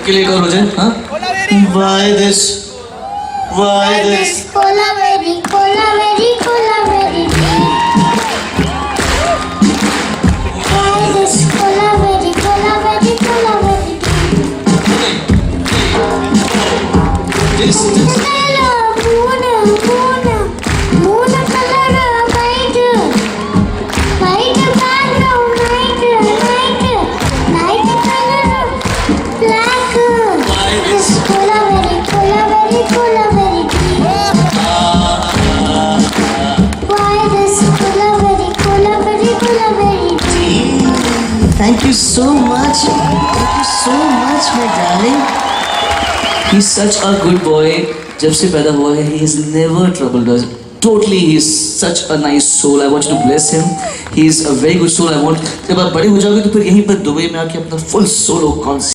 Click करो मुझे हाँ why this Cola very, cola very, cola very. Why this cola very, cola very, cola very. this Hello, moon color white background, night color black. why this Cola very, cola very, cola very. Why this cola very, cola very, cola very. Thank you so much my darling. He's such a good boy. जब से पैदा हुआ है he has never troubled us. Totally he is such a nice soul. I want you to bless him. He is a very good soul. I want जब आप बड़े हो जाओगे तो फिर यहीं पर दुबई में आके अपना full solo concert